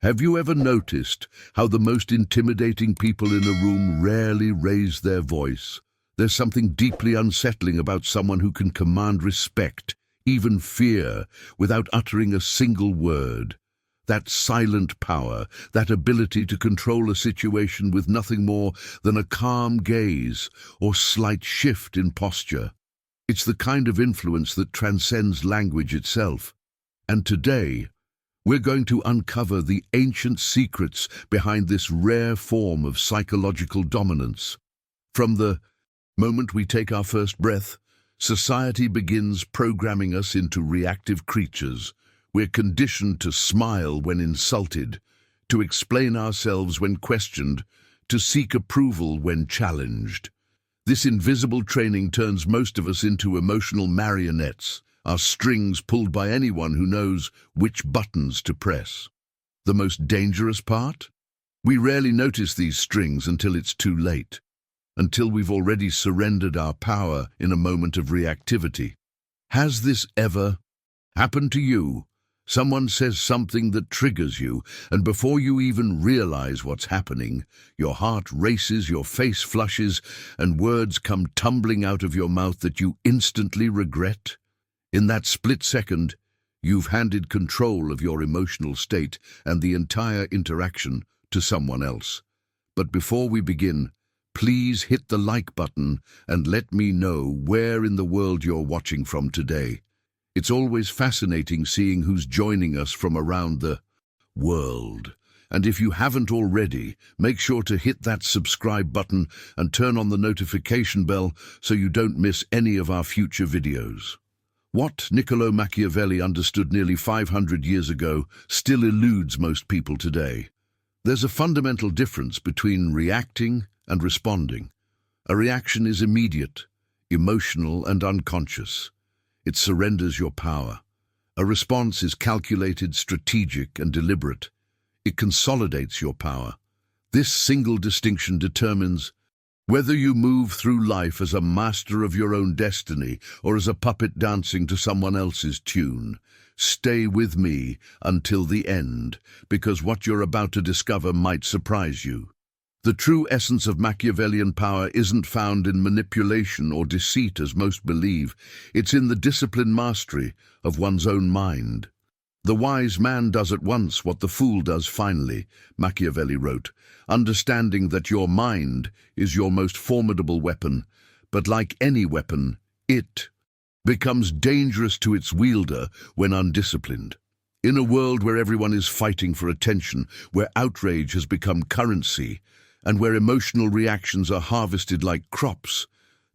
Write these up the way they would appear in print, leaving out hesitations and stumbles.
Have you ever noticed how the most intimidating people in a room rarely raise their voice? There's something deeply unsettling about someone who can command respect, even fear, without uttering a single word. That silent power, that ability to control a situation with nothing more than a calm gaze or slight shift in posture. It's the kind of influence that transcends language itself. And today, we're going to uncover the ancient secrets behind this rare form of psychological dominance. From the moment we take our first breath, society begins programming us into reactive creatures. We're conditioned to smile when insulted, to explain ourselves when questioned, to seek approval when challenged. This invisible training turns most of us into emotional marionettes, our strings pulled by anyone who knows which buttons to press. The most dangerous part? We rarely notice these strings until it's too late, until we've already surrendered our power in a moment of reactivity. Has this ever happened to you? Someone says something that triggers you, and before you even realize what's happening, your heart races, your face flushes, and words come tumbling out of your mouth that you instantly regret. In that split second, you've handed control of your emotional state and the entire interaction to someone else. But before we begin, please hit the like button and let me know where in the world you're watching from today. It's always fascinating seeing who's joining us from around the world. And if you haven't already, make sure to hit that subscribe button and turn on the notification bell so you don't miss any of our future videos. What Niccolo Machiavelli understood nearly 500 years ago still eludes most people today. There's a fundamental difference between reacting and responding. A reaction is immediate, emotional, and unconscious. It surrenders your power. A response is calculated, strategic, and deliberate. It consolidates your power. This single distinction determines whether you move through life as a master of your own destiny or as a puppet dancing to someone else's tune. Stay with me until the end, because what you're about to discover might surprise you. The true essence of Machiavellian power isn't found in manipulation or deceit as most believe. It's in the disciplined mastery of one's own mind. The wise man does at once what the fool does finally, Machiavelli wrote, understanding that your mind is your most formidable weapon, but like any weapon, it becomes dangerous to its wielder when undisciplined. In a world where everyone is fighting for attention, where outrage has become currency, and where emotional reactions are harvested like crops,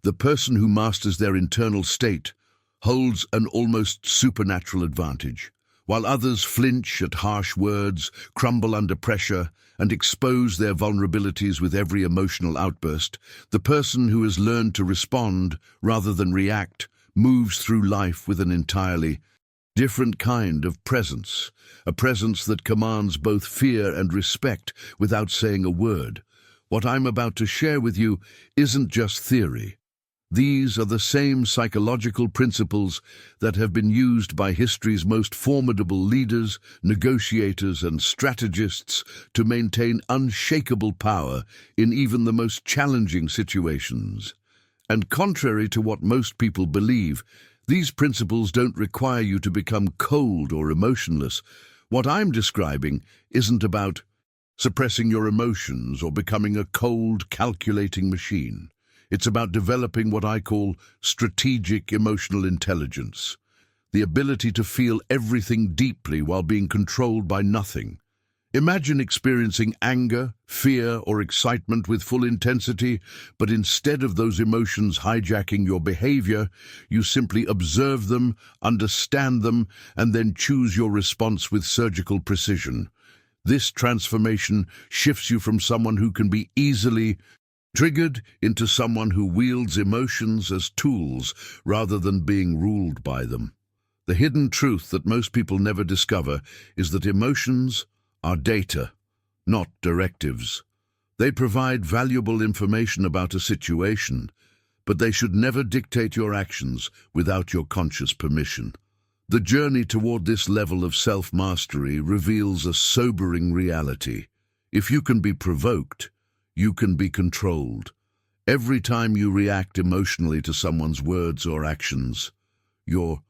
the person who masters their internal state holds an almost supernatural advantage. While others flinch at harsh words, crumble under pressure, and expose their vulnerabilities with every emotional outburst, the person who has learned to respond rather than react moves through life with an entirely different kind of presence, a presence that commands both fear and respect without saying a word. What I'm about to share with you isn't just theory. These are the same psychological principles that have been used by history's most formidable leaders, negotiators, and strategists to maintain unshakable power in even the most challenging situations. And contrary to what most people believe, these principles don't require you to become cold or emotionless. What I'm describing isn't about suppressing your emotions or becoming a cold, calculating machine. It's about developing what I call strategic emotional intelligence, the ability to feel everything deeply while being controlled by nothing. Imagine experiencing anger, fear, or excitement with full intensity, but instead of those emotions hijacking your behavior, you simply observe them, understand them, and then choose your response with surgical precision. This transformation shifts you from someone who can be easily triggered into someone who wields emotions as tools rather than being ruled by them. The hidden truth that most people never discover is that emotions are data, not directives. They provide valuable information about a situation, but they should never dictate your actions without your conscious permission. The journey toward this level of self-mastery reveals a sobering reality. If you can be provoked, you can be controlled. Every time you react emotionally to someone's words or actions, you're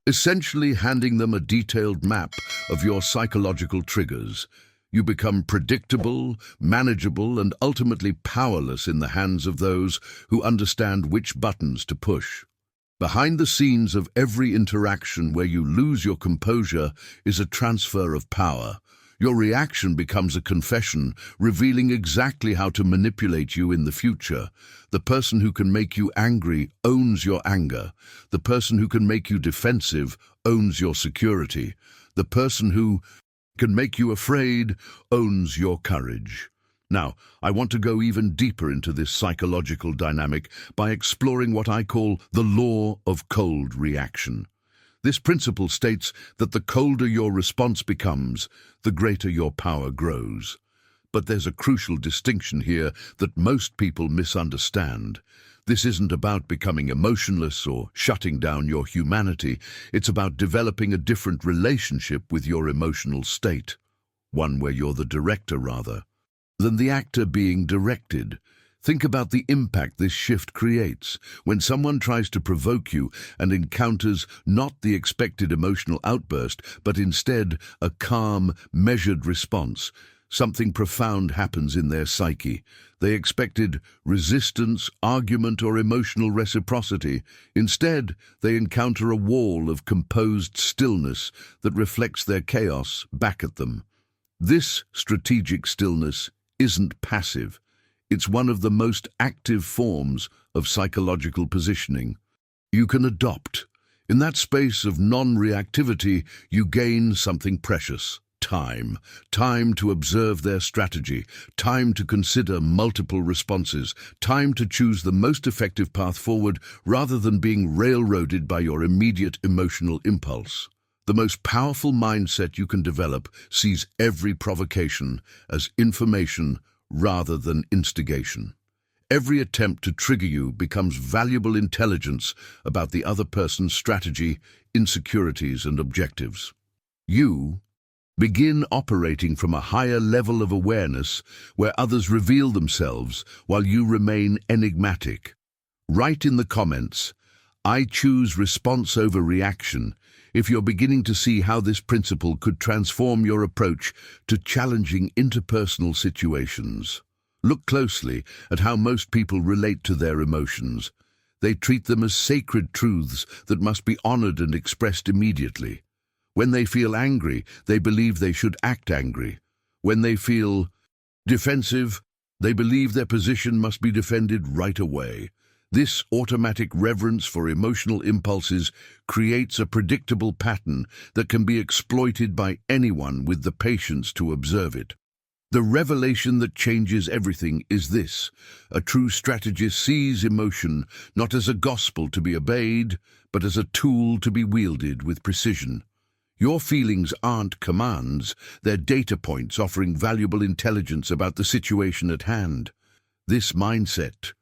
essentially handing them a detailed map of your psychological triggers. You become predictable, manageable, and ultimately powerless in the hands of those who understand which buttons to push. Behind the scenes of every interaction where you lose your composure is a transfer of power. Your reaction becomes a confession, revealing exactly how to manipulate you in the future. The person who can make you angry owns your anger. The person who can make you defensive owns your security. The person who can make you afraid owns your courage. Now, I want to go even deeper into this psychological dynamic by exploring what I call the law of cold reaction. This principle states that the colder your response becomes, the greater your power grows. But there's a crucial distinction here that most people misunderstand. This isn't about becoming emotionless or shutting down your humanity. It's about developing a different relationship with your emotional state. One where you're the director, rather, than the actor being directed. Think about the impact this shift creates. When someone tries to provoke you and encounters not the expected emotional outburst, but instead a calm, measured response, something profound happens in their psyche. They expected resistance, argument, or emotional reciprocity. Instead, they encounter a wall of composed stillness that reflects their chaos back at them. This strategic stillness isn't passive. It's one of the most active forms of psychological positioning. You can adopt. In that space of non-reactivity, you gain something precious. Time. Time to observe their strategy. Time to consider multiple responses. Time to choose the most effective path forward rather than being railroaded by your immediate emotional impulse. The most powerful mindset you can develop sees every provocation as information rather than instigation. Every attempt to trigger you becomes valuable intelligence about the other person's strategy, insecurities, and objectives. You begin operating from a higher level of awareness where others reveal themselves while you remain enigmatic. Write in the comments, "I choose response over reaction," if you're beginning to see how this principle could transform your approach to challenging interpersonal situations. Look closely at how most people relate to their emotions. They treat them as sacred truths that must be honored and expressed immediately. When they feel angry, they believe they should act angry. When they feel defensive, they believe their position must be defended right away. This automatic reverence for emotional impulses creates a predictable pattern that can be exploited by anyone with the patience to observe it. The revelation that changes everything is this: a true strategist sees emotion not as a gospel to be obeyed, but as a tool to be wielded with precision. Your feelings aren't commands, they're data points offering valuable intelligence about the situation at hand. This mindset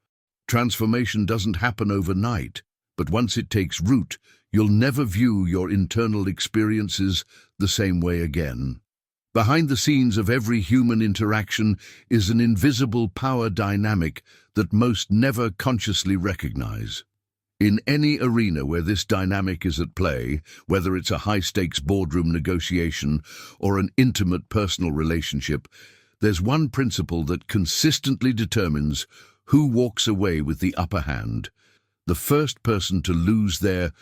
transformation doesn't happen overnight, but once it takes root, you'll never view your internal experiences the same way again. Behind the scenes of every human interaction is an invisible power dynamic that most never consciously recognize. In any arena where this dynamic is at play, whether it's a high-stakes boardroom negotiation or an intimate personal relationship, there's one principle that consistently determines who walks away with the upper hand. The first person to lose their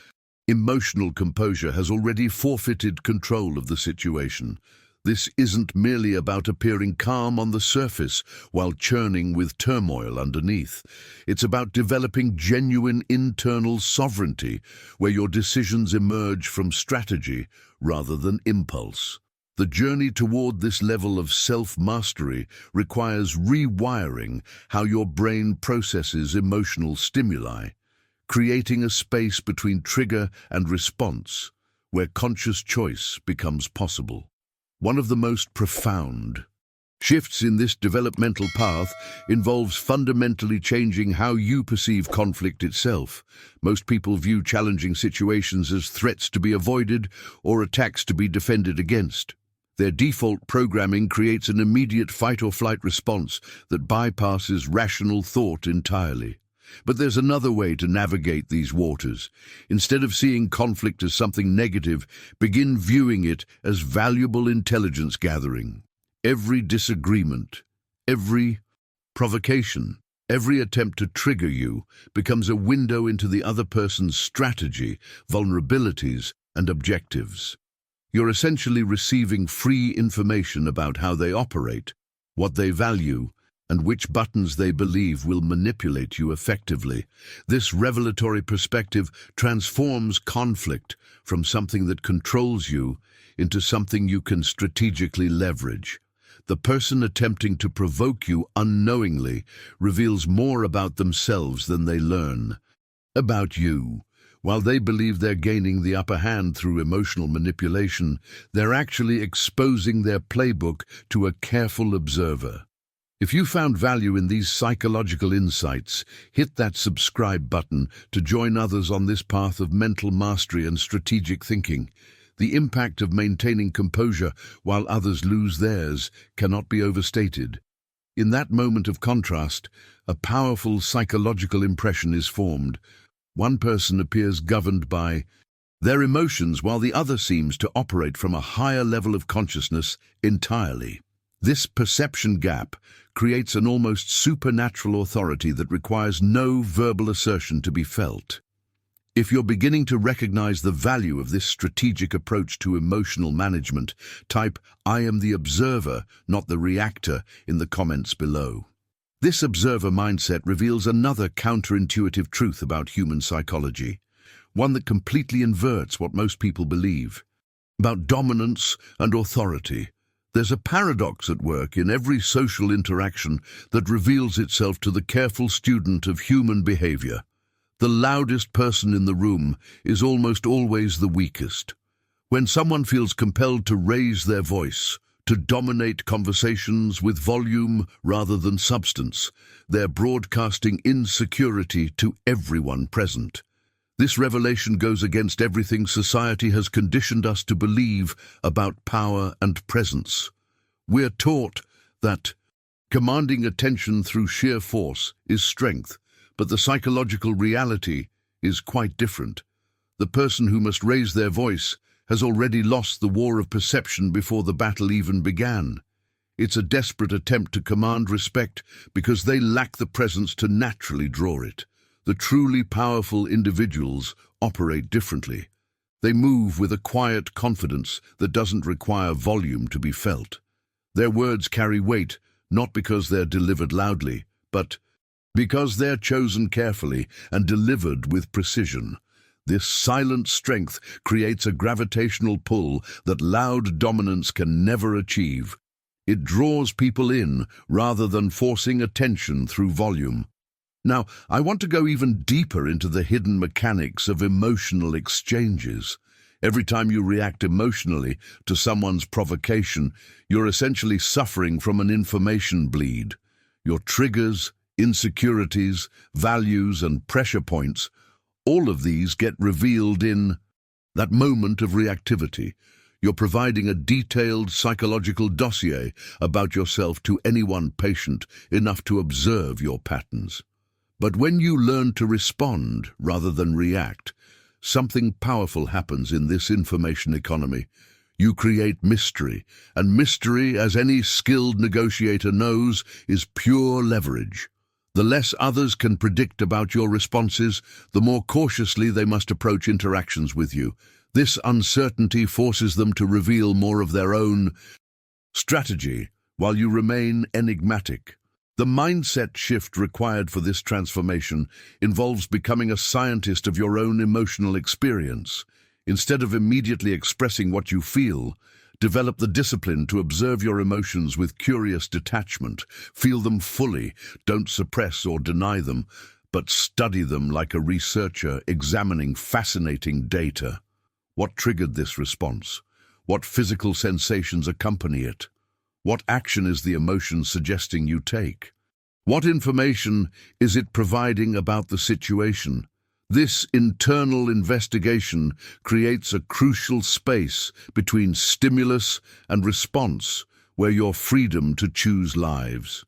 emotional composure has already forfeited control of the situation. This isn't merely about appearing calm on the surface while churning with turmoil underneath. It's about developing genuine internal sovereignty, where your decisions emerge from strategy rather than impulse. The journey toward this level of self-mastery requires rewiring how your brain processes emotional stimuli, creating a space between trigger and response where conscious choice becomes possible. One of the most profound Shifts in this developmental path involves fundamentally changing how you perceive conflict itself. Most people view challenging situations as threats to be avoided or attacks to be defended against. Their default programming creates an immediate fight-or-flight response that bypasses rational thought entirely. But there's another way to navigate these waters. Instead of seeing conflict as something negative, begin viewing it as valuable intelligence gathering. Every disagreement, every provocation, every attempt to trigger you becomes a window into the other person's strategy, vulnerabilities, and objectives. You're essentially receiving free information about how they operate, what they value, and which buttons they believe will manipulate you effectively. This revelatory perspective transforms conflict from something that controls you into something you can strategically leverage. The person attempting to provoke you unknowingly reveals more about themselves than they learn about you. While they believe they're gaining the upper hand through emotional manipulation, they're actually exposing their playbook to a careful observer. If you found value in these psychological insights, hit that subscribe button to join others on this path of mental mastery and strategic thinking. The impact of maintaining composure while others lose theirs cannot be overstated. In that moment of contrast, a powerful psychological impression is formed. One person appears governed by their emotions while the other seems to operate from a higher level of consciousness entirely. This perception gap creates an almost supernatural authority that requires no verbal assertion to be felt. If you're beginning to recognize the value of this strategic approach to emotional management, type "I am the observer, not the reactor" in the comments below. This observer mindset reveals another counterintuitive truth about human psychology, one that completely inverts what most people believe about dominance and authority. There's a paradox at work in every social interaction that reveals itself to the careful student of human behavior. The loudest person in the room is almost always the weakest. When someone feels compelled to raise their voice, to dominate conversations with volume rather than substance, they're broadcasting insecurity to everyone present. This revelation goes against everything society has conditioned us to believe about power and presence. We're taught that commanding attention through sheer force is strength, but the psychological reality is quite different. The person who must raise their voice has already lost the war of perception before the battle even began. It's a desperate attempt to command respect because they lack the presence to naturally draw it. The truly powerful individuals operate differently. They move with a quiet confidence that doesn't require volume to be felt. Their words carry weight, not because they're delivered loudly, but because they're chosen carefully and delivered with precision. This silent strength creates a gravitational pull that loud dominance can never achieve. It draws people in rather than forcing attention through volume. Now, I want to go even deeper into the hidden mechanics of emotional exchanges. Every time you react emotionally to someone's provocation, you're essentially suffering from an information bleed. Your triggers, insecurities, values, and pressure points, all of these get revealed in that moment of reactivity. You're providing a detailed psychological dossier about yourself to anyone patient enough to observe your patterns. But when you learn to respond rather than react, something powerful happens in this information economy. You create mystery, and mystery, as any skilled negotiator knows, is pure leverage. The less others can predict about your responses, the more cautiously they must approach interactions with you. This uncertainty forces them to reveal more of their own strategy, while you remain enigmatic. The mindset shift required for this transformation involves becoming a scientist of your own emotional experience. Instead of immediately expressing what you feel, develop the discipline to observe your emotions with curious detachment. Feel them fully, don't suppress or deny them, but study them like a researcher examining fascinating data. What triggered this response? What physical sensations accompany it? What action is the emotion suggesting you take? What information is it providing about the situation? This internal investigation creates a crucial space between stimulus and response, where your freedom to choose lives.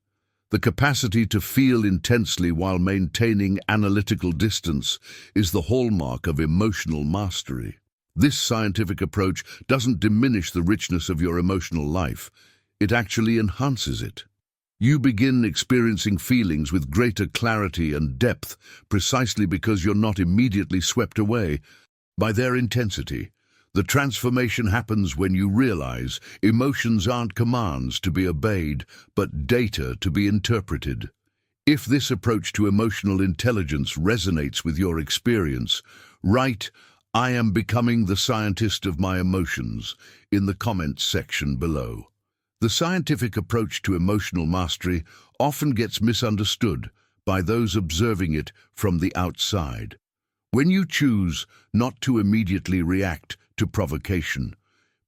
The capacity to feel intensely while maintaining analytical distance is the hallmark of emotional mastery. This scientific approach doesn't diminish the richness of your emotional life. It actually enhances it. You begin experiencing feelings with greater clarity and depth precisely because you're not immediately swept away by their intensity. The transformation happens when you realize emotions aren't commands to be obeyed, but data to be interpreted. If this approach to emotional intelligence resonates with your experience, write, "I am becoming the scientist of my emotions," in the comments section below. The scientific approach to emotional mastery often gets misunderstood by those observing it from the outside. When you choose not to immediately react to provocation,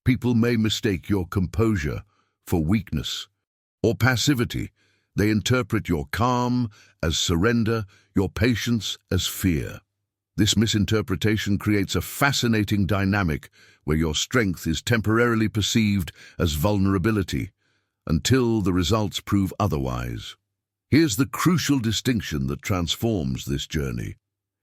people may mistake your composure for weakness or passivity. They interpret your calm as surrender, your patience as fear. This misinterpretation creates a fascinating dynamic where your strength is temporarily perceived as vulnerability until the results prove otherwise. Here's the crucial distinction that transforms this journey.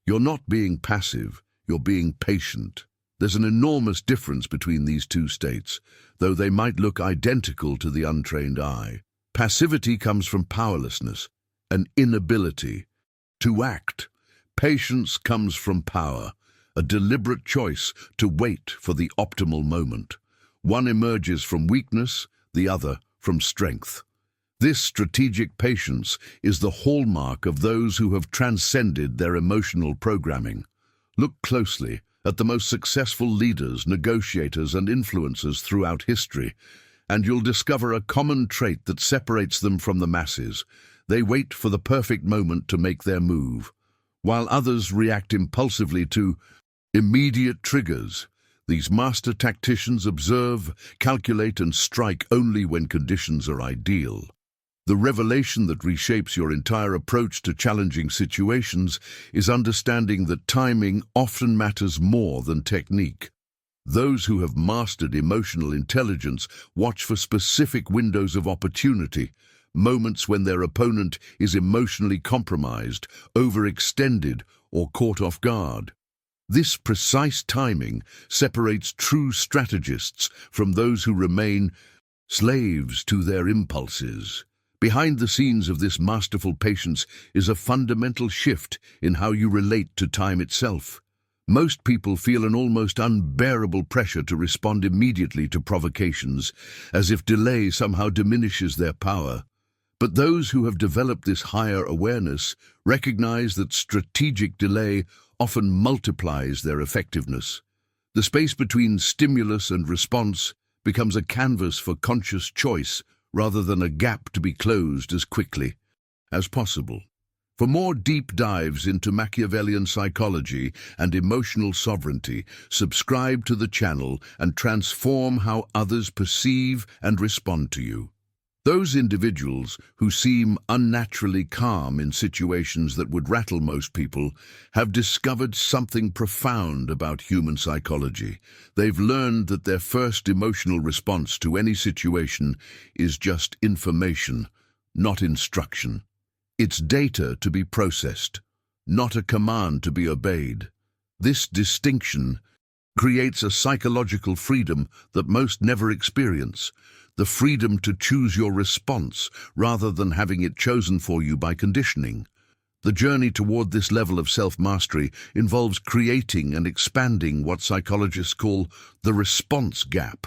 You're not being passive, you're being patient. There's an enormous difference between these two states, though they might look identical to the untrained eye. Passivity comes from powerlessness, an inability to act. Patience comes from power, a deliberate choice to wait for the optimal moment. One emerges from weakness, the other from strength. This strategic patience is the hallmark of those who have transcended their emotional programming. Look closely at the most successful leaders, negotiators, and influencers throughout history, and you'll discover a common trait that separates them from the masses. They wait for the perfect moment to make their move, while others react impulsively to immediate triggers. These master tacticians observe, calculate, and strike only when conditions are ideal. The revelation that reshapes your entire approach to challenging situations is understanding that timing often matters more than technique. Those who have mastered emotional intelligence watch for specific windows of opportunity, moments when their opponent is emotionally compromised, overextended, or caught off guard. This precise timing separates true strategists from those who remain slaves to their impulses. Behind the scenes of this masterful patience is a fundamental shift in how you relate to time itself. Most people feel an almost unbearable pressure to respond immediately to provocations, as if delay somehow diminishes their power. But those who have developed this higher awareness recognize that strategic delay often multiplies their effectiveness. The space between stimulus and response becomes a canvas for conscious choice rather than a gap to be closed as quickly as possible. For more deep dives into Machiavellian psychology and emotional sovereignty, subscribe to the channel and transform how others perceive and respond to you. Those individuals who seem unnaturally calm in situations that would rattle most people have discovered something profound about human psychology. They've learned that their first emotional response to any situation is just information, not instruction. It's data to be processed, not a command to be obeyed. This distinction creates a psychological freedom that most never experience. The freedom to choose your response rather than having it chosen for you by conditioning. The journey toward this level of self-mastery involves creating and expanding what psychologists call the response gap,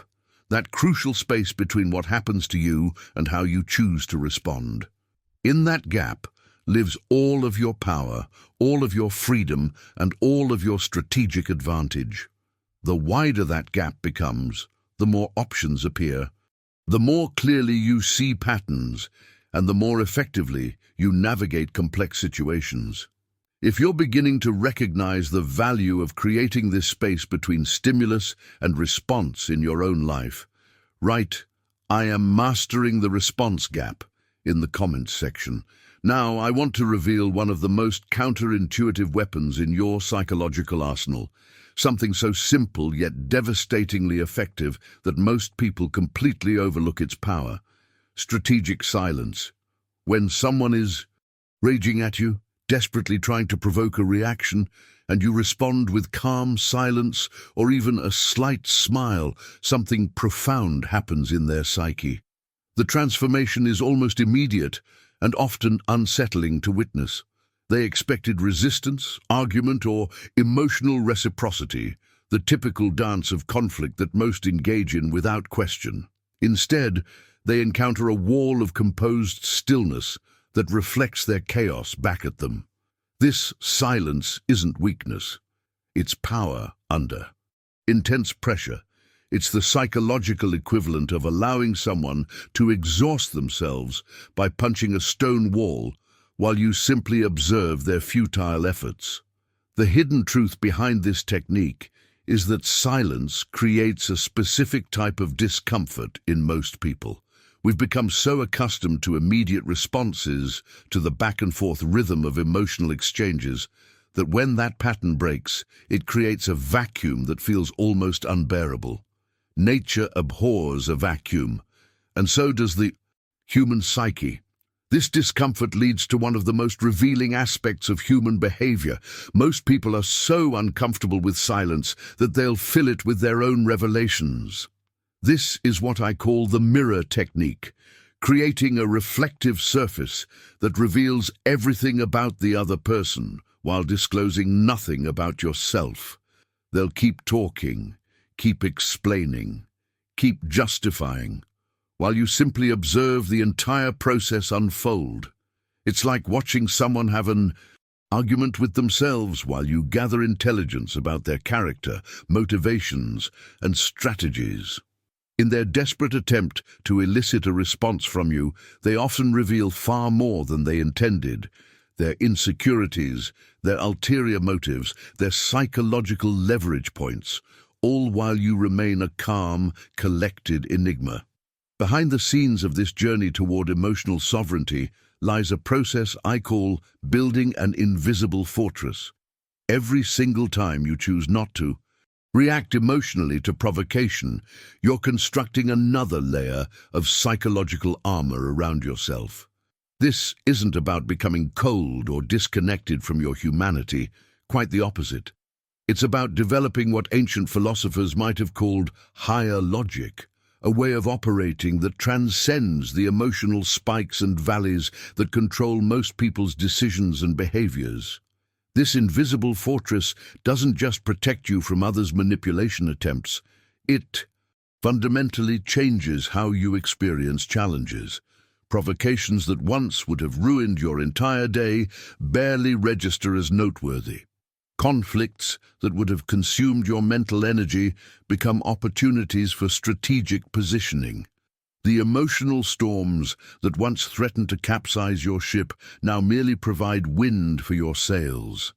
that crucial space between what happens to you and how you choose to respond. In that gap lives all of your power, all of your freedom, and all of your strategic advantage. The wider that gap becomes, the more options appear. The more clearly you see patterns, and the more effectively you navigate complex situations. If you're beginning to recognize the value of creating this space between stimulus and response in your own life, write, "I am mastering the response gap" in the comments section. Now, I want to reveal one of the most counterintuitive weapons in your psychological arsenal. Something so simple yet devastatingly effective that most people completely overlook its power. Strategic silence. When someone is raging at you, desperately trying to provoke a reaction, and you respond with calm silence or even a slight smile, something profound happens in their psyche. The transformation is almost immediate and often unsettling to witness. They expected resistance, argument, or emotional reciprocity, the typical dance of conflict that most engage in without question. Instead, they encounter a wall of composed stillness that reflects their chaos back at them. This silence isn't weakness. It's power under intense pressure. It's the psychological equivalent of allowing someone to exhaust themselves by punching a stone wall while you simply observe their futile efforts. The hidden truth behind this technique is that silence creates a specific type of discomfort in most people. We've become so accustomed to immediate responses, to the back-and-forth rhythm of emotional exchanges, that when that pattern breaks, it creates a vacuum that feels almost unbearable. Nature abhors a vacuum, and so does the human psyche. This discomfort leads to one of the most revealing aspects of human behavior. Most people are so uncomfortable with silence that they'll fill it with their own revelations. This is what I call the mirror technique, creating a reflective surface that reveals everything about the other person while disclosing nothing about yourself. They'll keep talking, keep explaining, keep justifying, while you simply observe the entire process unfold. It's like watching someone have an argument with themselves while you gather intelligence about their character, motivations, and strategies. In their desperate attempt to elicit a response from you, they often reveal far more than they intended. Their insecurities, their ulterior motives, their psychological leverage points, all while you remain a calm, collected enigma. Behind the scenes of this journey toward emotional sovereignty lies a process I call building an invisible fortress. Every single time you choose not to react emotionally to provocation, you're constructing another layer of psychological armor around yourself. This isn't about becoming cold or disconnected from your humanity, quite the opposite. It's about developing what ancient philosophers might have called higher logic, a way of operating that transcends the emotional spikes and valleys that control most people's decisions and behaviors. This invisible fortress doesn't just protect you from others' manipulation attempts, it fundamentally changes how you experience challenges. Provocations that once would have ruined your entire day barely register as noteworthy. Conflicts that would have consumed your mental energy become opportunities for strategic positioning. The emotional storms that once threatened to capsize your ship now merely provide wind for your sails.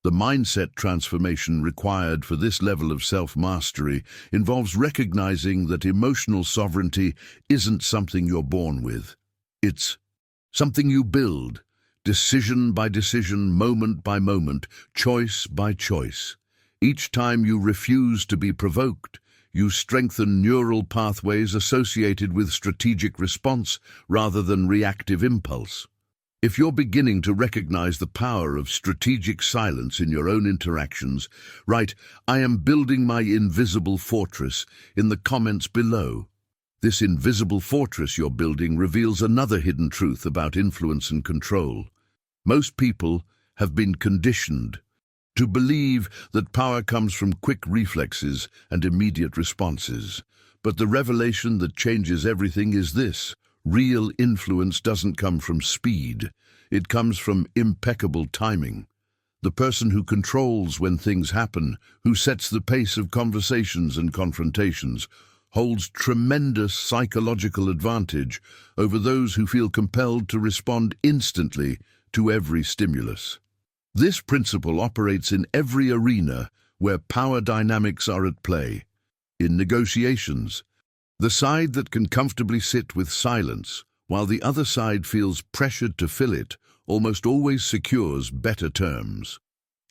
The mindset transformation required for this level of self-mastery involves recognizing that emotional sovereignty isn't something you're born with. It's something you build, decision by decision, moment by moment, choice by choice. Each time you refuse to be provoked, you strengthen neural pathways associated with strategic response rather than reactive impulse. If you're beginning to recognize the power of strategic silence in your own interactions, write, "I am building my invisible fortress" in the comments below. This invisible fortress you're building reveals another hidden truth about influence and control. Most people have been conditioned to believe that power comes from quick reflexes and immediate responses. But the revelation that changes everything is this: real influence doesn't come from speed. It comes from impeccable timing. The person who controls when things happen, who sets the pace of conversations and confrontations, holds tremendous psychological advantage over those who feel compelled to respond instantly to every stimulus. This principle operates in every arena where power dynamics are at play. In negotiations, The side that can comfortably sit with silence, while the other side feels pressured to fill it, almost always secures better terms.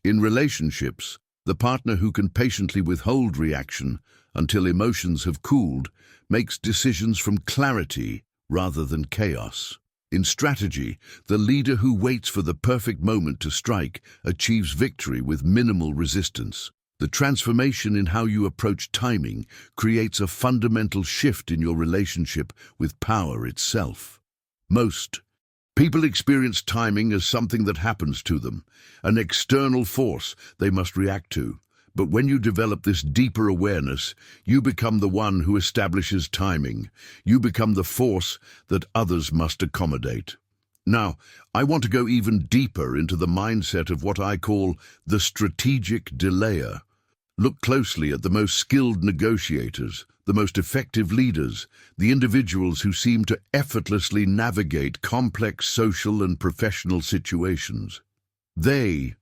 In relationships, the partner who can patiently withhold reaction until emotions have cooled makes decisions from clarity rather than chaos. In strategy, the leader who waits for the perfect moment to strike achieves victory with minimal resistance. The transformation in how you approach timing creates a fundamental shift in your relationship with power itself. Most people experience timing as something that happens to them, an external force they must react to. But when you develop this deeper awareness, you become the one who establishes timing. You become the force that others must accommodate. Now, I want to go even deeper into the mindset of what I call the strategic delayer. Look closely at the most skilled negotiators, the most effective leaders, the individuals who seem to effortlessly navigate complex social and professional situations. They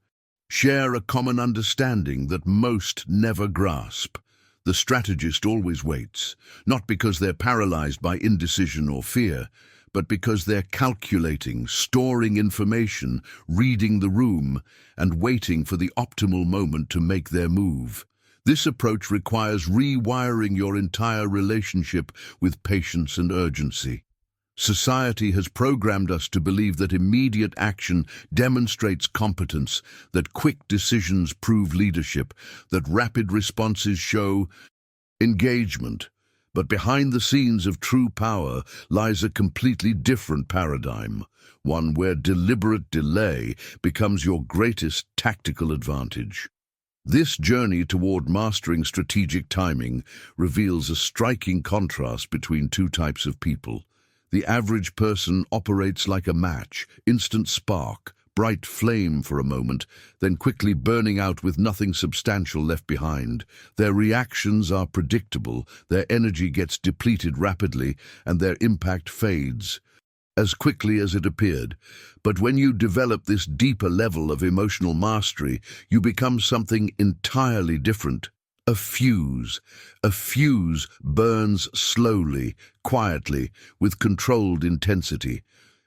share a common understanding that most never grasp. The strategist always waits, not because they're paralyzed by indecision or fear, but because they're calculating, storing information, reading the room, and waiting for the optimal moment to make their move. This approach requires rewiring your entire relationship with patience and urgency. Society has programmed us to believe that immediate action demonstrates competence, that quick decisions prove leadership, that rapid responses show engagement. But behind the scenes of true power lies a completely different paradigm, one where deliberate delay becomes your greatest tactical advantage. This journey toward mastering strategic timing reveals a striking contrast between two types of people. The average person operates like a match, instant spark, bright flame for a moment, then quickly burning out with nothing substantial left behind. Their reactions are predictable, their energy gets depleted rapidly, and their impact fades as quickly as it appeared. But when you develop this deeper level of emotional mastery, you become something entirely different. A fuse. A fuse burns slowly, quietly, with controlled intensity.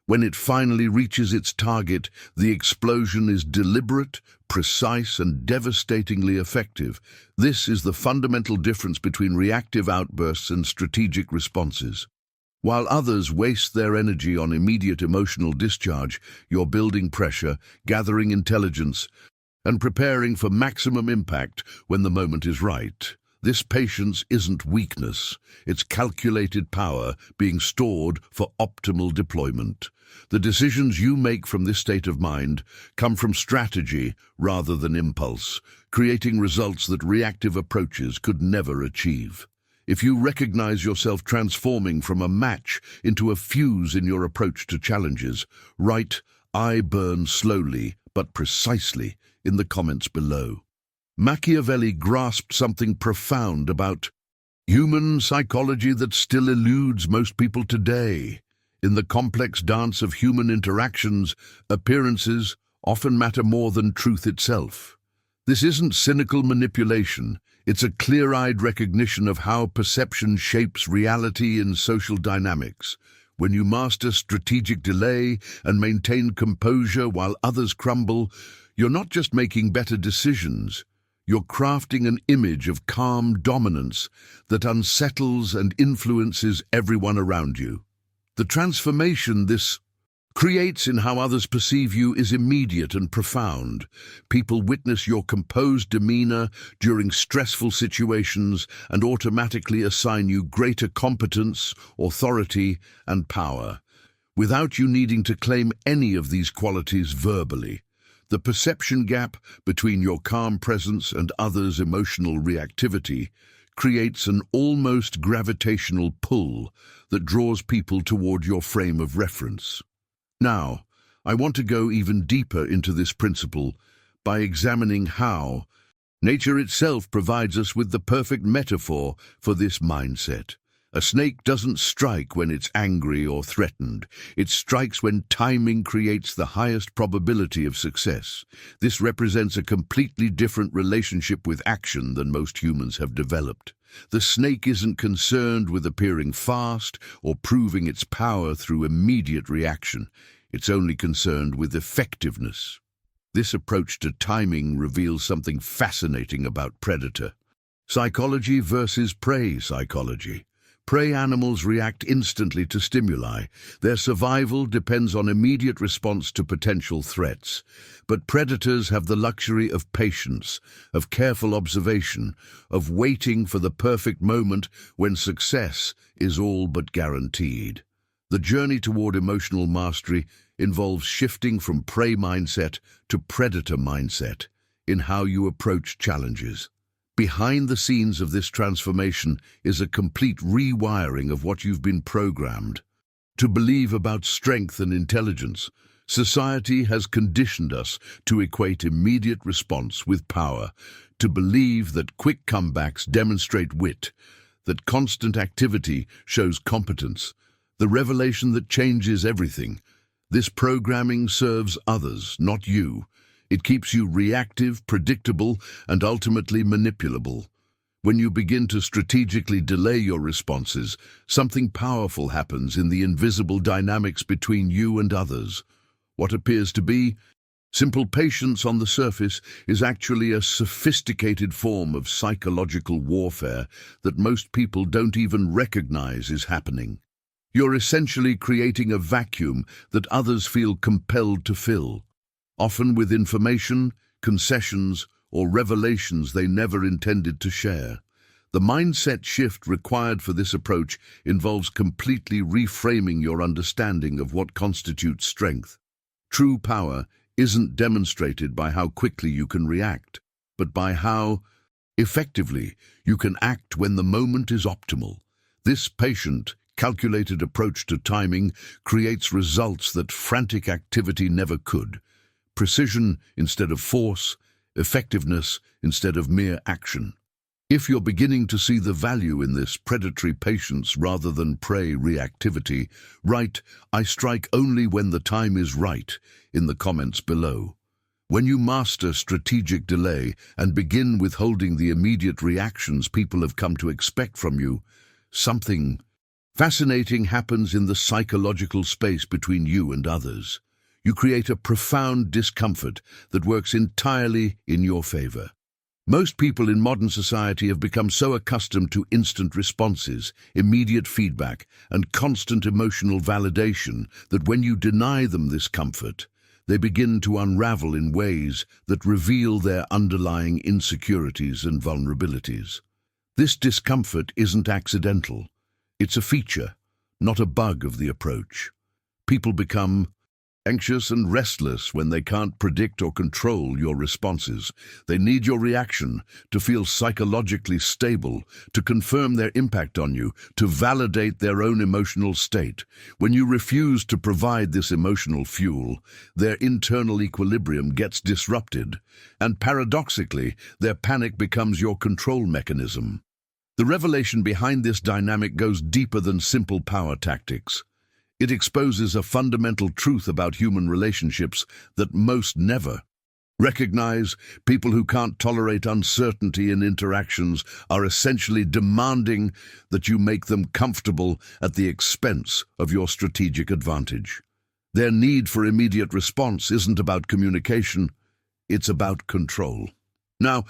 When it finally reaches its target, the explosion is deliberate, precise, and devastatingly effective. This is the fundamental difference between reactive outbursts and strategic responses. While others waste their energy on immediate emotional discharge, you're building pressure, gathering intelligence, and preparing for maximum impact when the moment is right. This patience isn't weakness, it's calculated power being stored for optimal deployment. The decisions you make from this state of mind come from strategy rather than impulse, creating results that reactive approaches could never achieve. If you recognize yourself transforming from a match into a fuse in your approach to challenges, write "I burn slowly but precisely" in the comments below. Machiavelli grasped something profound about human psychology that still eludes most people today. In the complex dance of human interactions, appearances often matter more than truth itself. This isn't cynical manipulation, it's a clear-eyed recognition of how perception shapes reality in social dynamics. When you master strategic delay and maintain composure while others crumble, you're not just making better decisions, you're crafting an image of calm dominance that unsettles and influences everyone around you. The transformation this creates in how others perceive you is immediate and profound. People witness your composed demeanor during stressful situations and automatically assign you greater competence, authority, and power, without you needing to claim any of these qualities verbally. The perception gap between your calm presence and others' emotional reactivity creates an almost gravitational pull that draws people toward your frame of reference. Now, I want to go even deeper into this principle by examining how nature itself provides us with the perfect metaphor for this mindset. A snake doesn't strike when it's angry or threatened. It strikes when timing creates the highest probability of success. This represents a completely different relationship with action than most humans have developed. The snake isn't concerned with appearing fast or proving its power through immediate reaction. It's only concerned with effectiveness. This approach to timing reveals something fascinating about predator psychology versus prey psychology. Prey animals react instantly to stimuli. Their survival depends on immediate response to potential threats. But predators have the luxury of patience, of careful observation, of waiting for the perfect moment when success is all but guaranteed. The journey toward emotional mastery involves shifting from prey mindset to predator mindset in how you approach challenges. Behind the scenes of this transformation is a complete rewiring of what you've been programmed to believe about strength and intelligence. Society has conditioned us to equate immediate response with power, to believe that quick comebacks demonstrate wit, that constant activity shows competence, the revelation that changes everything. This programming serves others, not you. It keeps you reactive, predictable, and ultimately manipulable. When you begin to strategically delay your responses, something powerful happens in the invisible dynamics between you and others. What appears to be simple patience on the surface is actually a sophisticated form of psychological warfare that most people don't even recognize is happening. You're essentially creating a vacuum that others feel compelled to fill, often with information, concessions, or revelations they never intended to share. The mindset shift required for this approach involves completely reframing your understanding of what constitutes strength. True power isn't demonstrated by how quickly you can react, but by how effectively you can act when the moment is optimal. This patient, calculated approach to timing creates results that frantic activity never could. Precision instead of force, effectiveness instead of mere action. If you're beginning to see the value in this predatory patience rather than prey reactivity, write "I strike only when the time is right" in the comments below. When you master strategic delay and begin withholding the immediate reactions people have come to expect from you, something fascinating happens in the psychological space between you and others. You create a profound discomfort that works entirely in your favor. Most people in modern society have become so accustomed to instant responses, immediate feedback, and constant emotional validation that when you deny them this comfort, they begin to unravel in ways that reveal their underlying insecurities and vulnerabilities. This discomfort isn't accidental. It's a feature, not a bug of the approach. People become anxious and restless when they can't predict or control your responses. They need your reaction to feel psychologically stable, to confirm their impact on you, to validate their own emotional state. When you refuse to provide this emotional fuel, their internal equilibrium gets disrupted, and paradoxically, their panic becomes your control mechanism. The revelation behind this dynamic goes deeper than simple power tactics. It exposes a fundamental truth about human relationships that most never recognize. People who can't tolerate uncertainty in interactions are essentially demanding that you make them comfortable at the expense of your strategic advantage. Their need for immediate response isn't about communication, it's about control. Now,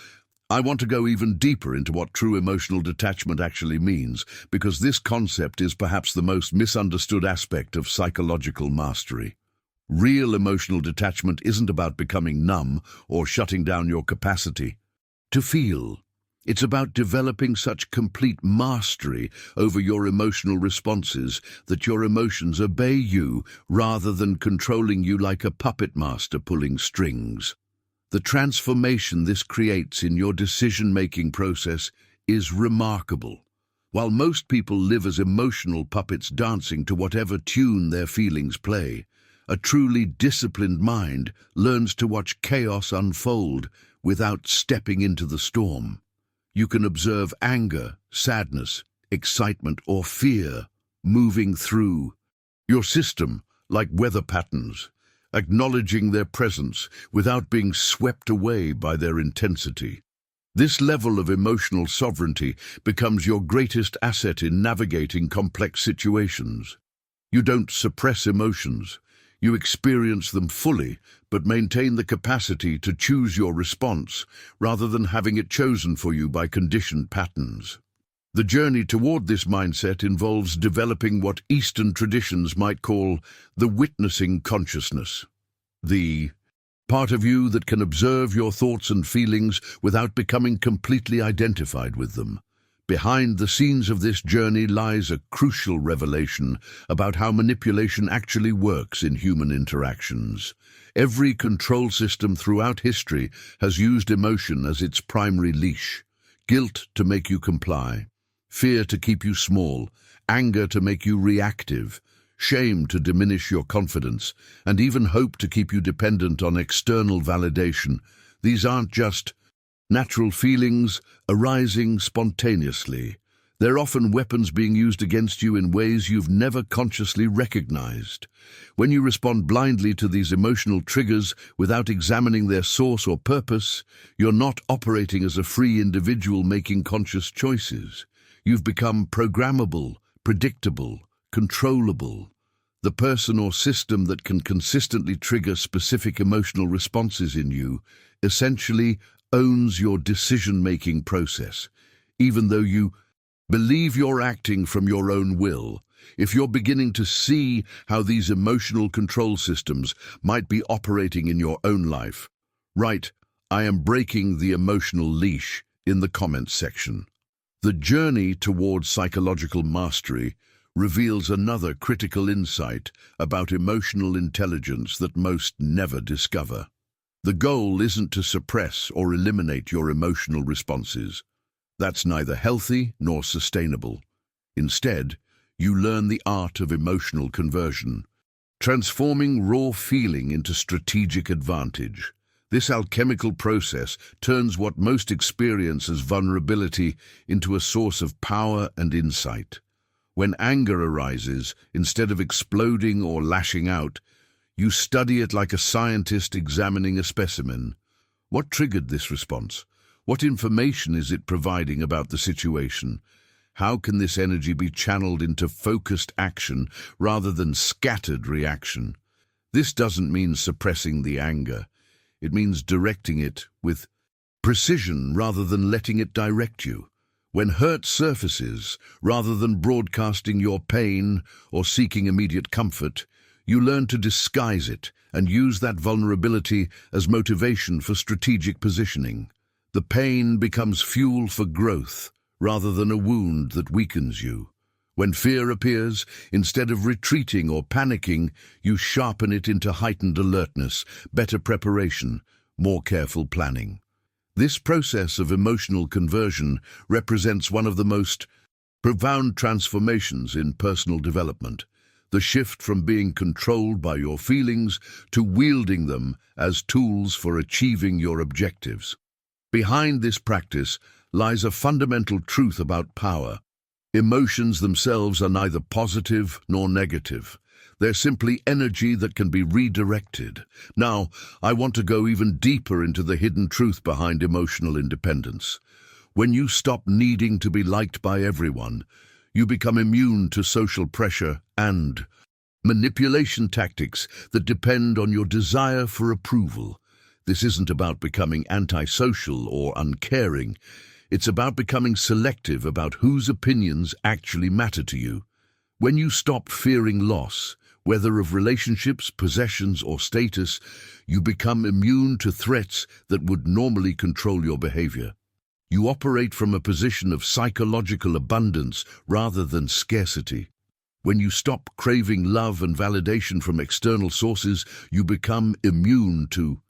I want to go even deeper into what true emotional detachment actually means, because this concept is perhaps the most misunderstood aspect of psychological mastery. Real emotional detachment isn't about becoming numb or shutting down your capacity to feel. It's about developing such complete mastery over your emotional responses that your emotions obey you rather than controlling you like a puppet master pulling strings. The transformation this creates in your decision-making process is remarkable. While most people live as emotional puppets dancing to whatever tune their feelings play, a truly disciplined mind learns to watch chaos unfold without stepping into the storm. You can observe anger, sadness, excitement, or fear moving through your system like weather patterns, acknowledging their presence without being swept away by their intensity. This level of emotional sovereignty becomes your greatest asset in navigating complex situations. You don't suppress emotions. You experience them fully, but maintain the capacity to choose your response rather than having it chosen for you by conditioned patterns. The journey toward this mindset involves developing what Eastern traditions might call the witnessing consciousness. The part of you that can observe your thoughts and feelings without becoming completely identified with them. Behind the scenes of this journey lies a crucial revelation about how manipulation actually works in human interactions. Every control system throughout history has used emotion as its primary leash. Guilt to make you comply, fear to keep you small, anger to make you reactive, shame to diminish your confidence, and even hope to keep you dependent on external validation. These aren't just natural feelings arising spontaneously. They're often weapons being used against you in ways you've never consciously recognized. When you respond blindly to these emotional triggers without examining their source or purpose, you're not operating as a free individual making conscious choices. You've become programmable, predictable, controllable. The person or system that can consistently trigger specific emotional responses in you essentially owns your decision-making process. Even though you believe you're acting from your own will, if you're beginning to see how these emotional control systems might be operating in your own life, write, "I am breaking the emotional leash" in the comments section. The journey towards psychological mastery reveals another critical insight about emotional intelligence that most never discover. The goal isn't to suppress or eliminate your emotional responses. That's neither healthy nor sustainable. Instead, you learn the art of emotional conversion, transforming raw feeling into strategic advantage. This alchemical process turns what most experience as vulnerability into a source of power and insight. When anger arises, instead of exploding or lashing out, you study it like a scientist examining a specimen. What triggered this response? What information is it providing about the situation? How can this energy be channeled into focused action rather than scattered reaction? This doesn't mean suppressing the anger. It means directing it with precision rather than letting it direct you. When hurt surfaces, rather than broadcasting your pain or seeking immediate comfort, you learn to disguise it and use that vulnerability as motivation for strategic positioning. The pain becomes fuel for growth rather than a wound that weakens you. When fear appears, instead of retreating or panicking, you sharpen it into heightened alertness, better preparation, more careful planning. This process of emotional conversion represents one of the most profound transformations in personal development. The shift from being controlled by your feelings to wielding them as tools for achieving your objectives. Behind this practice lies a fundamental truth about power. Emotions themselves are neither positive nor negative. They're simply energy that can be redirected. Now, I want to go even deeper into the hidden truth behind emotional independence. When you stop needing to be liked by everyone, you become immune to social pressure and manipulation tactics that depend on your desire for approval. This isn't about becoming antisocial or uncaring. It's about becoming selective about whose opinions actually matter to you. When you stop fearing loss, whether of relationships, possessions, or status, you become immune to threats that would normally control your behavior. You operate from a position of psychological abundance rather than scarcity. When you stop craving love and validation from external sources, you become immune to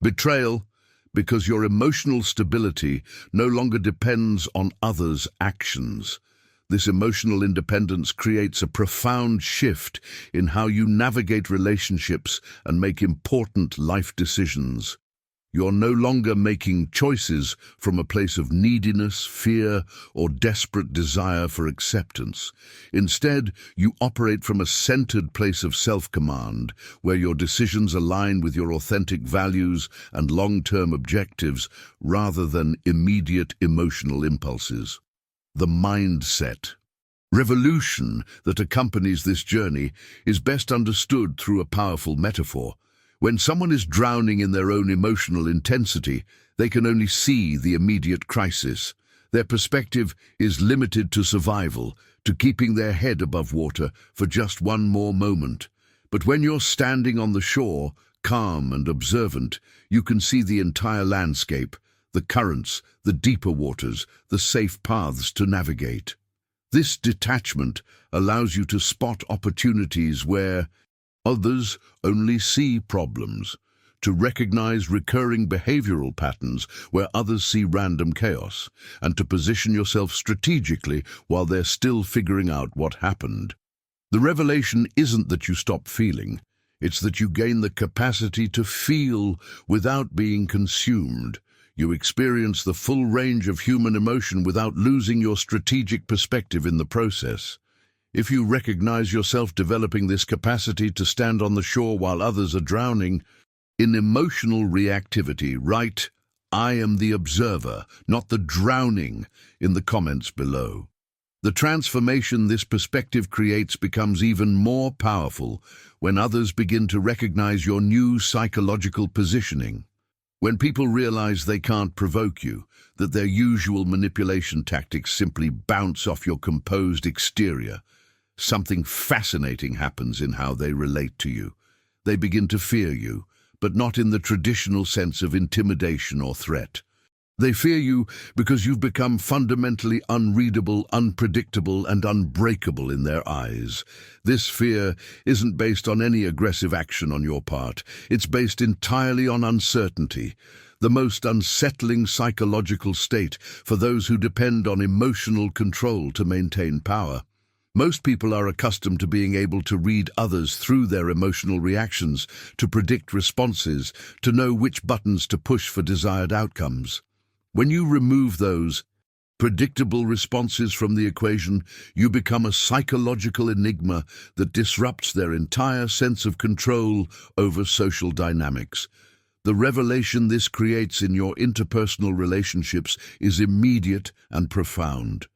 betrayal because your emotional stability no longer depends on others' actions. This emotional independence creates a profound shift in how you navigate relationships and make important life decisions. You're no longer making choices from a place of neediness, fear, or desperate desire for acceptance. Instead, you operate from a centered place of self-command, where your decisions align with your authentic values and long-term objectives rather than immediate emotional impulses. The mindset revolution that accompanies this journey is best understood through a powerful metaphor. When someone is drowning in their own emotional intensity, they can only see the immediate crisis. Their perspective is limited to survival, to keeping their head above water for just one more moment. But when you're standing on the shore, calm and observant, you can see the entire landscape, the currents, the deeper waters, the safe paths to navigate. This detachment allows you to spot opportunities where others only see problems, to recognize recurring behavioral patterns where others see random chaos, and to position yourself strategically while they're still figuring out what happened. The revelation isn't that you stop feeling, it's that you gain the capacity to feel without being consumed. You experience the full range of human emotion without losing your strategic perspective in the process. If you recognize yourself developing this capacity to stand on the shore while others are drowning, in emotional reactivity, write, "I am the observer, not the drowning," in the comments below. The transformation this perspective creates becomes even more powerful when others begin to recognize your new psychological positioning. When people realize they can't provoke you, that their usual manipulation tactics simply bounce off your composed exterior, something fascinating happens in how they relate to you. They begin to fear you, but not in the traditional sense of intimidation or threat. They fear you because you've become fundamentally unreadable, unpredictable, and unbreakable in their eyes. This fear isn't based on any aggressive action on your part. It's based entirely on uncertainty, the most unsettling psychological state for those who depend on emotional control to maintain power. Most people are accustomed to being able to read others through their emotional reactions, to predict responses, to know which buttons to push for desired outcomes. When you remove those predictable responses from the equation, you become a psychological enigma that disrupts their entire sense of control over social dynamics. The revelation this creates in your interpersonal relationships is immediate and profound.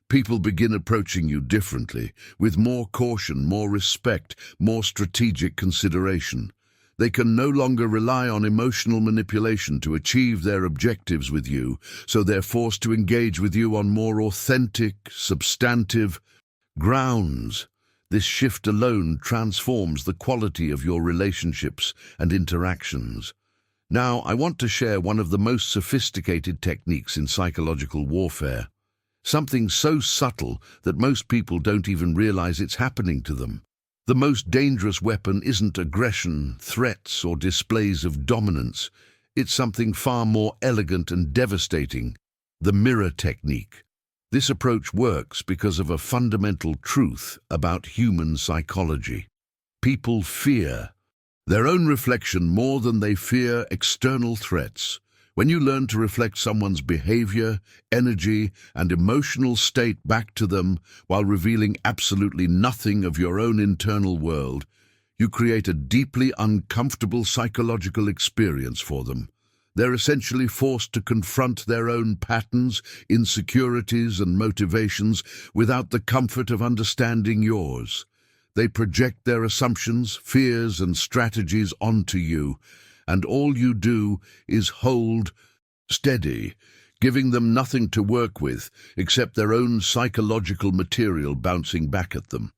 People begin approaching you differently, with more caution, more respect, more strategic consideration. They can no longer rely on emotional manipulation to achieve their objectives with you, so they're forced to engage with you on more authentic, substantive grounds. This shift alone transforms the quality of your relationships and interactions. Now, I want to share one of the most sophisticated techniques in psychological warfare. Something so subtle that most people don't even realize it's happening to them. The most dangerous weapon isn't aggression, threats, or displays of dominance. It's something far more elegant and devastating: the mirror technique. This approach works because of a fundamental truth about human psychology. People fear their own reflection more than they fear external threats. When you learn to reflect someone's behavior, energy, and emotional state back to them while revealing absolutely nothing of your own internal world, you create a deeply uncomfortable psychological experience for them. They're essentially forced to confront their own patterns, insecurities, and motivations without the comfort of understanding yours. They project their assumptions, fears, and strategies onto you, and all you do is hold steady, giving them nothing to work with except their own psychological material bouncing back at them.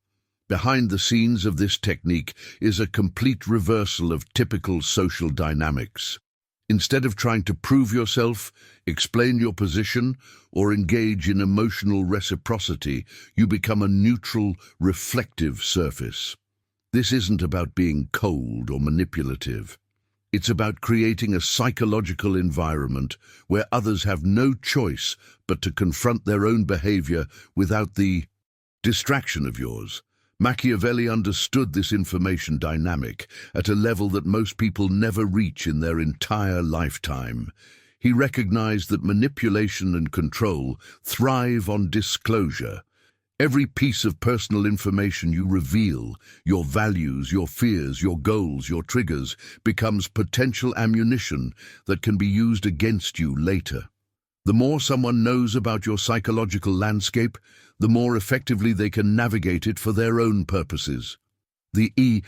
Behind the scenes of this technique is a complete reversal of typical social dynamics. Instead of trying to prove yourself, explain your position, or engage in emotional reciprocity, you become a neutral, reflective surface. This isn't about being cold or manipulative. It's about creating a psychological environment where others have no choice but to confront their own behavior without the distraction of yours. Machiavelli understood this information dynamic at a level that most people never reach in their entire lifetime. He recognized that manipulation and control thrive on disclosure. Every piece of personal information you reveal, your values, your fears, your goals, your triggers, becomes potential ammunition that can be used against you later. The more someone knows about your psychological landscape, the more effectively they can navigate it for their own purposes. The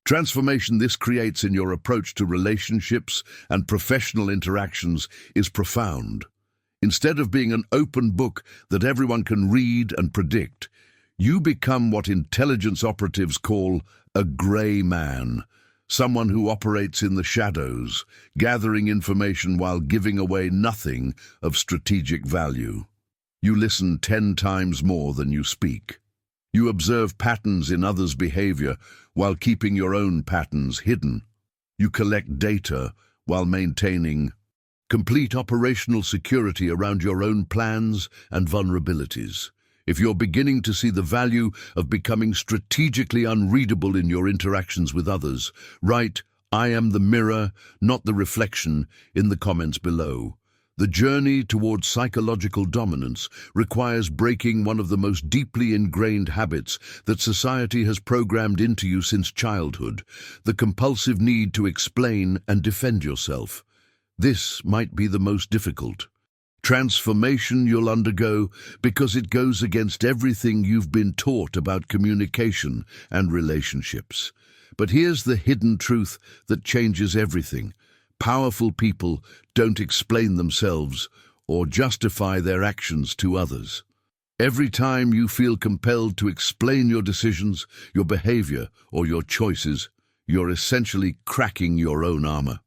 transformation this creates in your approach to relationships and professional interactions is profound. Instead of being an open book that everyone can read and predict, you become what intelligence operatives call a grey man, someone who operates in the shadows, gathering information while giving away nothing of strategic value. You listen 10 times more than you speak. You observe patterns in others' behavior while keeping your own patterns hidden. You collect data while maintaining complete operational security around your own plans and vulnerabilities. If you're beginning to see the value of becoming strategically unreadable in your interactions with others, write "I am the mirror, not the reflection" in the comments below. The journey towards psychological dominance requires breaking one of the most deeply ingrained habits that society has programmed into you since childhood, the compulsive need to explain and defend yourself. This might be the most difficult transformation you'll undergo because it goes against everything you've been taught about communication and relationships. But here's the hidden truth that changes everything. Powerful people don't explain themselves or justify their actions to others. Every time you feel compelled to explain your decisions, your behavior, or your choices, you're essentially cracking your own armor.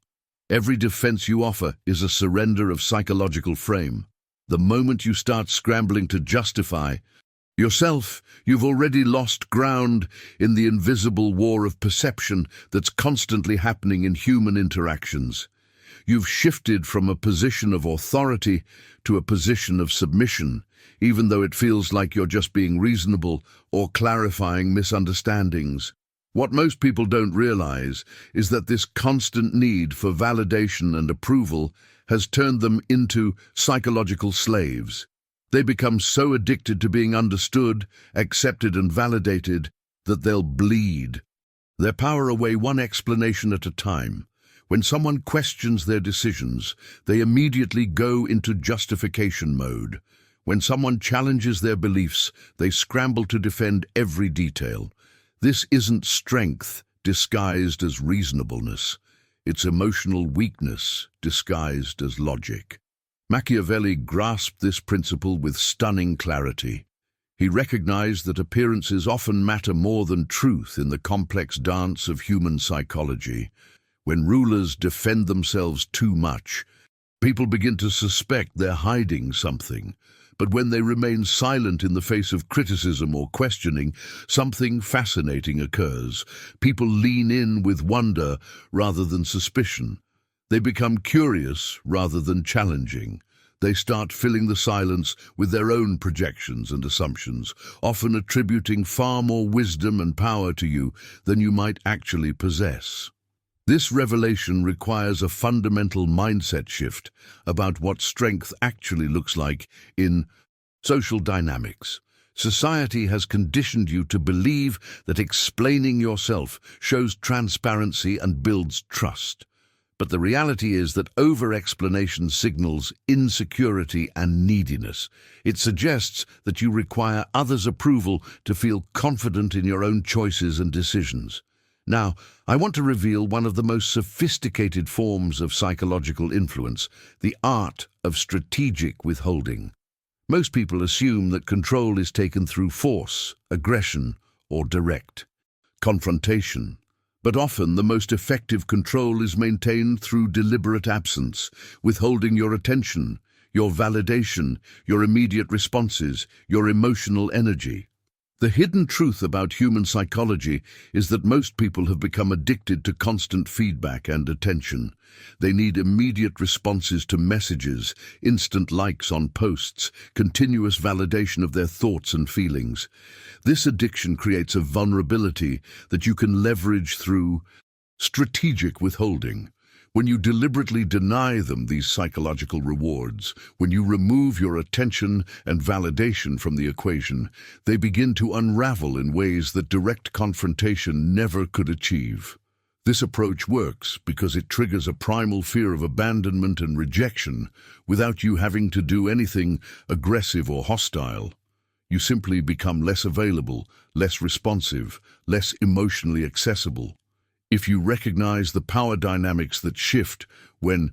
Every defense you offer is a surrender of psychological frame. The moment you start scrambling to justify yourself, you've already lost ground in the invisible war of perception that's constantly happening in human interactions. You've shifted from a position of authority to a position of submission, even though it feels like you're just being reasonable or clarifying misunderstandings. What most people don't realize is that this constant need for validation and approval has turned them into psychological slaves. They become so addicted to being understood, accepted, and validated that they'll bleed their power away one explanation at a time. When someone questions their decisions, they immediately go into justification mode. When someone challenges their beliefs, they scramble to defend every detail. This isn't strength disguised as reasonableness. It's emotional weakness disguised as logic. Machiavelli grasped this principle with stunning clarity. He recognized that appearances often matter more than truth in the complex dance of human psychology. When rulers defend themselves too much, people begin to suspect they're hiding something. But when they remain silent in the face of criticism or questioning, something fascinating occurs. People lean in with wonder rather than suspicion. They become curious rather than challenging. They start filling the silence with their own projections and assumptions, often attributing far more wisdom and power to you than you might actually possess. This revelation requires a fundamental mindset shift about what strength actually looks like in social dynamics. Society has conditioned you to believe that explaining yourself shows transparency and builds trust. But the reality is that over-explanation signals insecurity and neediness. It suggests that you require others' approval to feel confident in your own choices and decisions. Now, I want to reveal one of the most sophisticated forms of psychological influence, the art of strategic withholding. Most people assume that control is taken through force, aggression, or direct confrontation. But often the most effective control is maintained through deliberate absence, withholding your attention, your validation, your immediate responses, your emotional energy. The hidden truth about human psychology is that most people have become addicted to constant feedback and attention. They need immediate responses to messages, instant likes on posts, continuous validation of their thoughts and feelings. This addiction creates a vulnerability that you can leverage through strategic withholding. When you deliberately deny them these psychological rewards, when you remove your attention and validation from the equation, they begin to unravel in ways that direct confrontation never could achieve. This approach works because it triggers a primal fear of abandonment and rejection without you having to do anything aggressive or hostile. You simply become less available, less responsive, less emotionally accessible. If you recognize the power dynamics that shift when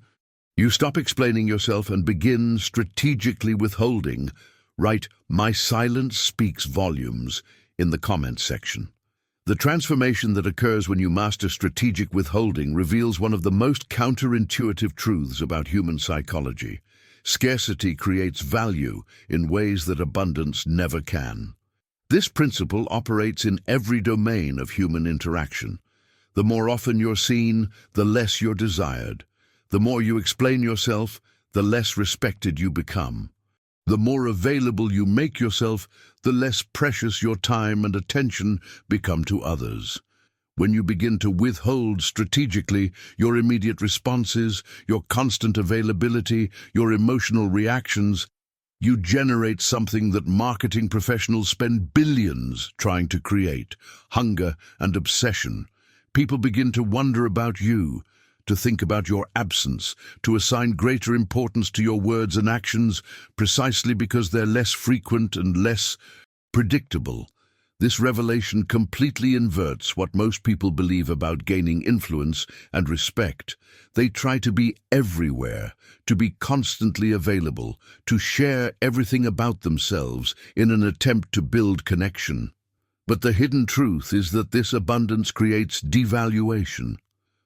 you stop explaining yourself and begin strategically withholding, write "My silence speaks volumes" in the comments section. The transformation that occurs when you master strategic withholding reveals one of the most counterintuitive truths about human psychology. Scarcity creates value in ways that abundance never can. This principle operates in every domain of human interaction. The more often you're seen, the less you're desired. The more you explain yourself, the less respected you become. The more available you make yourself, the less precious your time and attention become to others. When you begin to withhold strategically, your immediate responses, your constant availability, your emotional reactions, you generate something that marketing professionals spend billions trying to create: hunger and obsession. People begin to wonder about you, to think about your absence, to assign greater importance to your words and actions precisely because they're less frequent and less predictable. This revelation completely inverts what most people believe about gaining influence and respect. They try to be everywhere, to be constantly available, to share everything about themselves in an attempt to build connection. But the hidden truth is that this abundance creates devaluation.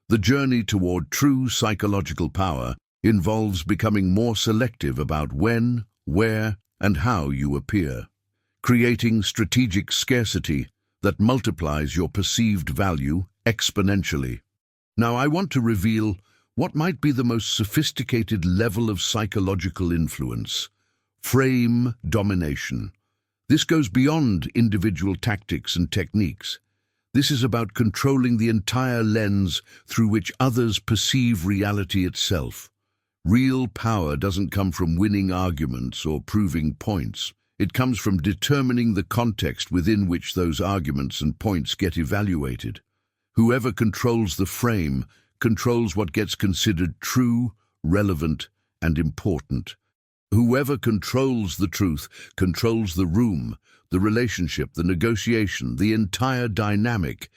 The journey toward true psychological power involves becoming more selective about when, where, and how you appear, creating strategic scarcity that multiplies your perceived value exponentially. Now, I want to reveal what might be the most sophisticated level of psychological influence: frame domination. This goes beyond individual tactics and techniques. This is about controlling the entire lens through which others perceive reality itself. Real power doesn't come from winning arguments or proving points. It comes from determining the context within which those arguments and points get evaluated. Whoever controls the frame controls what gets considered true, relevant, and important. Whoever controls the truth controls the room, the relationship, the negotiation, the entire dynamic.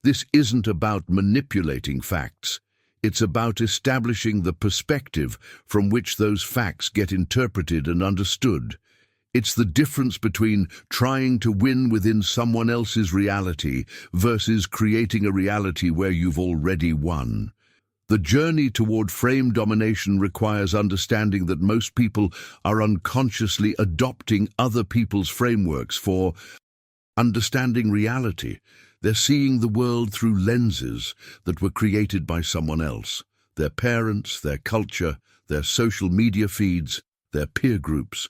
This isn't about manipulating facts. It's about establishing the perspective from which those facts get interpreted and understood. It's the difference between trying to win within someone else's reality versus creating a reality where you've already won. The journey toward frame domination requires understanding that most people are unconsciously adopting other people's frameworks for understanding reality. They're seeing the world through lenses that were created by someone else: their parents, their culture, their social media feeds, their peer groups.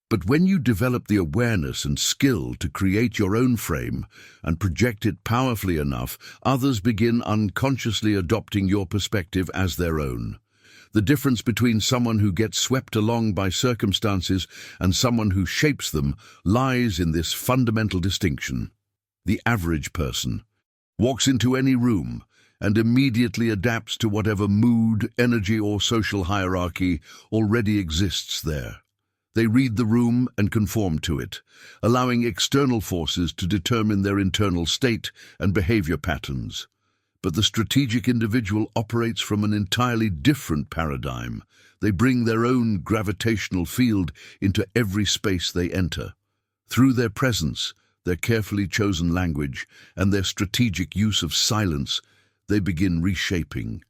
But when you develop the awareness and skill to create your own frame and project it powerfully enough, others begin unconsciously adopting your perspective as their own. The difference between someone who gets swept along by circumstances and someone who shapes them lies in this fundamental distinction. The average person walks into any room and immediately adapts to whatever mood, energy, or social hierarchy already exists there. They read the room and conform to it, allowing external forces to determine their internal state and behavior patterns. But the strategic individual operates from an entirely different paradigm. They bring their own gravitational field into every space they enter. Through their presence, their carefully chosen language, and their strategic use of silence, they begin reshaping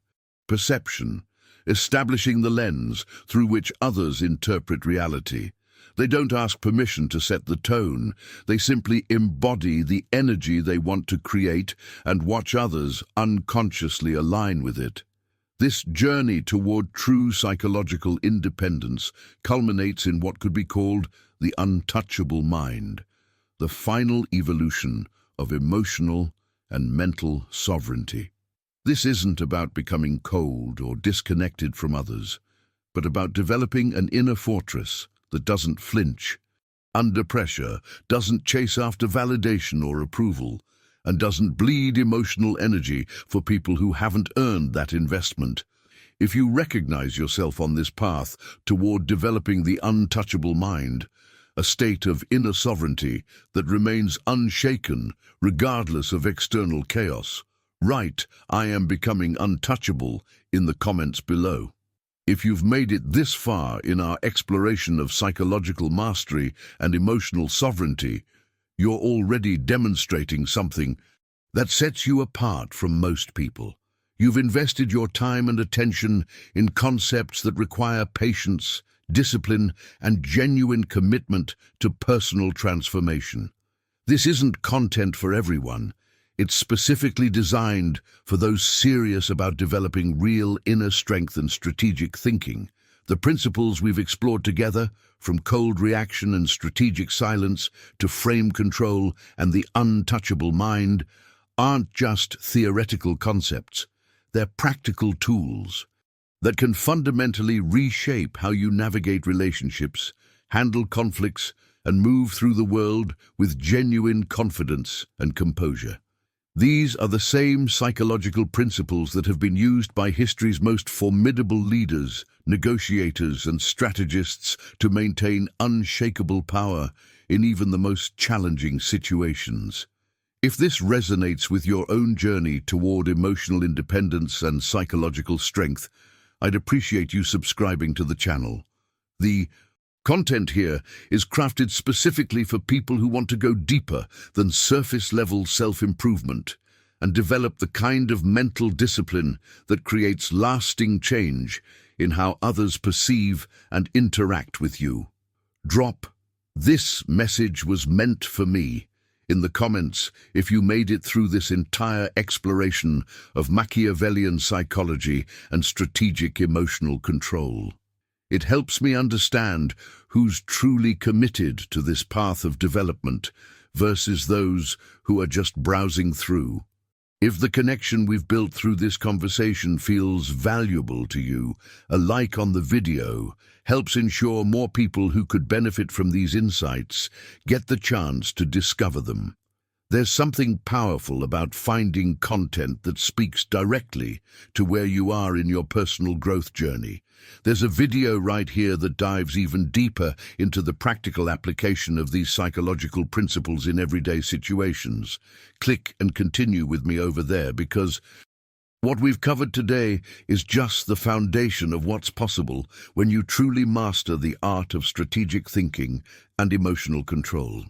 perception, establishing the lens through which others interpret reality. They don't ask permission to set the tone. They simply embody the energy they want to create and watch others unconsciously align with it. This journey toward true psychological independence culminates in what could be called the untouchable mind, the final evolution of emotional and mental sovereignty. This isn't about becoming cold or disconnected from others, but about developing an inner fortress that doesn't flinch under pressure, doesn't chase after validation or approval, and doesn't bleed emotional energy for people who haven't earned that investment. If you recognize yourself on this path toward developing the untouchable mind, a state of inner sovereignty that remains unshaken regardless of external chaos, write "I am becoming untouchable" in the comments below. If you've made it this far in our exploration of psychological mastery and emotional sovereignty, you're already demonstrating something that sets you apart from most people. You've invested your time and attention in concepts that require patience, discipline, and genuine commitment to personal transformation. This isn't content for everyone. It's specifically designed for those serious about developing real inner strength and strategic thinking. The principles we've explored together, from cold reaction and strategic silence to frame control and the untouchable mind, aren't just theoretical concepts. They're practical tools that can fundamentally reshape how you navigate relationships, handle conflicts, and move through the world with genuine confidence and composure. These are the same psychological principles that have been used by history's most formidable leaders, negotiators, and strategists to maintain unshakable power in even the most challenging situations. If this resonates with your own journey toward emotional independence and psychological strength, I'd appreciate you subscribing to the channel. The content here is crafted specifically for people who want to go deeper than surface-level self-improvement and develop the kind of mental discipline that creates lasting change in how others perceive and interact with you. Drop "This message was meant for me" in the comments if you made it through this entire exploration of Machiavellian psychology and strategic emotional control. It helps me understand who's truly committed to this path of development versus those who are just browsing through. If the connection we've built through this conversation feels valuable to you, a like on the video helps ensure more people who could benefit from these insights get the chance to discover them. There's something powerful about finding content that speaks directly to where you are in your personal growth journey. There's a video right here that dives even deeper into the practical application of these psychological principles in everyday situations. Click and continue with me over there, because what we've covered today is just the foundation of what's possible when you truly master the art of strategic thinking and emotional control.